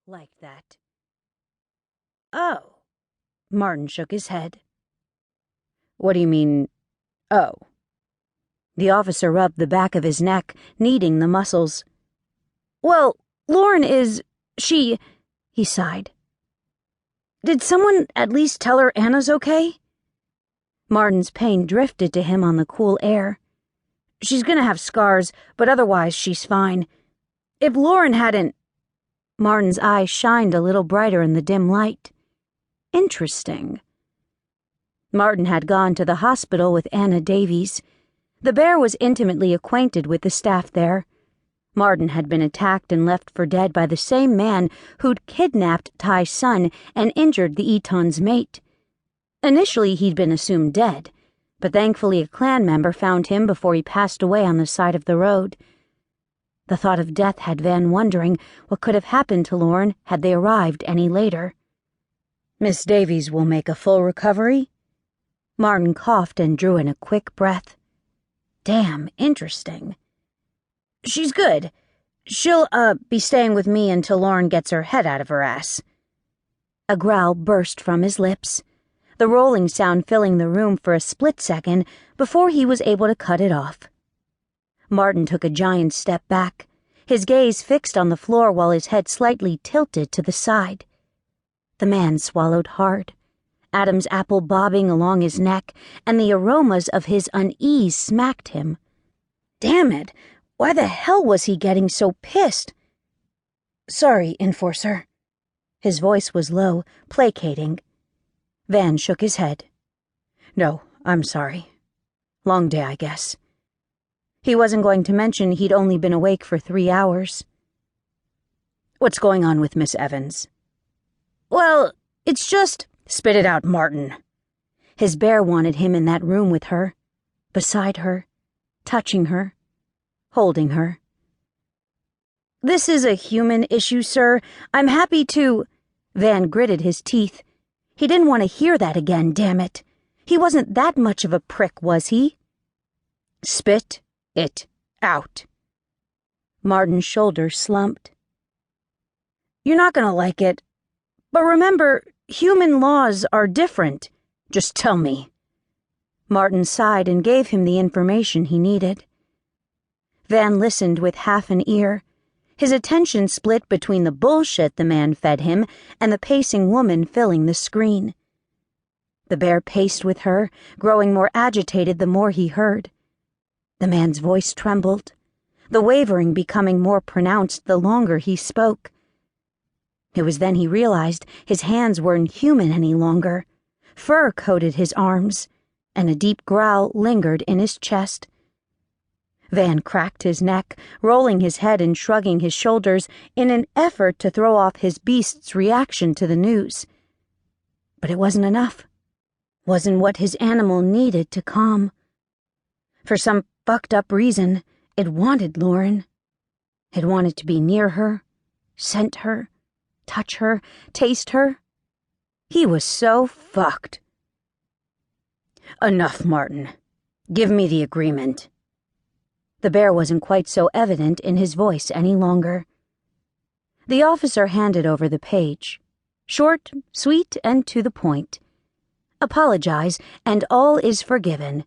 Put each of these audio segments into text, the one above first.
like that. Oh. Martin shook his head. What do you mean, oh? The officer rubbed the back of his neck, kneading the muscles. Well, Lauren he sighed. Did someone at least tell her Anna's okay? Martin's pain drifted to him on the cool air. She's gonna have scars, but otherwise she's fine. If Lauren hadn't... Martin's eyes shined a little brighter in the dim light. Interesting. Martin had gone to the hospital with Anna Davies. The bear was intimately acquainted with the staff there. Martin had been attacked and left for dead by the same man who'd kidnapped Ty's son and injured the Eton's mate. Initially, he'd been assumed dead, but thankfully a clan member found him before he passed away on the side of the road. The thought of death had Van wondering what could have happened to Lauren had they arrived any later. Miss Davies will make a full recovery? Martin coughed and drew in a quick breath. Damn interesting. She's good. She'll, be staying with me until Lauren gets her head out of her ass. A growl burst from his lips, the rolling sound filling the room for a split second before he was able to cut it off. Martin took a giant step back, his gaze fixed on the floor while his head slightly tilted to the side. The man swallowed hard, Adam's apple bobbing along his neck, and the aromas of his unease smacked him. Damn it! Why the hell was he getting so pissed? Sorry, Enforcer. His voice was low, placating. Van shook his head. No, I'm sorry. Long day, I guess. He wasn't going to mention he'd only been awake for 3 hours. What's going on with Miss Evans? Well, it's just... Spit it out, Martin. His bear wanted him in that room with her, beside her, touching her, holding her. This is a human issue, sir. I'm happy to... Van gritted his teeth. He didn't want to hear that again, damn it. He wasn't that much of a prick, was he? Spit it out. Martin's shoulders slumped. You're not gonna like it. But remember, human laws are different. Just tell me. Martin sighed and gave him the information he needed. Van listened with half an ear, his attention split between the bullshit the man fed him and the pacing woman filling the screen. The bear paced with her, growing more agitated the more he heard. The man's voice trembled, the wavering becoming more pronounced the longer he spoke. It was then he realized his hands weren't human any longer. Fur coated his arms, and a deep growl lingered in his chest. Van cracked his neck, rolling his head and shrugging his shoulders in an effort to throw off his beast's reaction to the news. But it wasn't enough. Wasn't what his animal needed to calm. For some fucked-up reason, it wanted Lauren. It wanted to be near her, scent her, touch her, taste her. He was so fucked. Enough, Martin. Give me the agreement. The bear wasn't quite so evident in his voice any longer. The officer handed over the page. Short, sweet, and to the point. Apologize, and all is forgiven.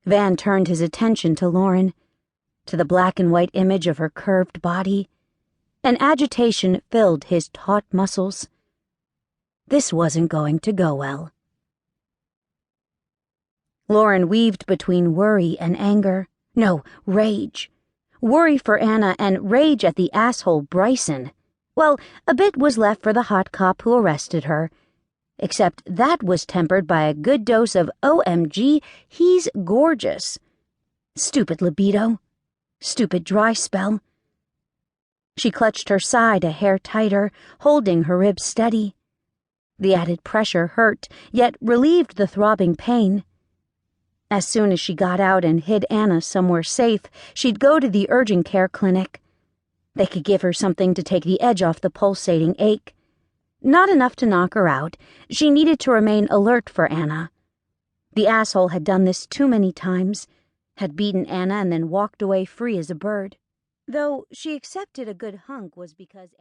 Van turned his attention to Lauren, to the black and white image of her curved body. An agitation filled his taut muscles. This wasn't going to go well. Lauren weaved between worry and anger. No, rage. Worry for Anna and rage at the asshole Bryson. Well, a bit was left for the hot cop who arrested her. Except that was tempered by a good dose of OMG, he's gorgeous. Stupid libido. Stupid dry spell. She clutched her side a hair tighter, holding her ribs steady. The added pressure hurt, yet relieved the throbbing pain. As soon as she got out and hid Anna somewhere safe, she'd go to the urgent care clinic. They could give her something to take the edge off the pulsating ache. Not enough to knock her out. She needed to remain alert for Anna. The asshole had done this too many times, had beaten Anna and then walked away free as a bird. Though she accepted a good hunk was because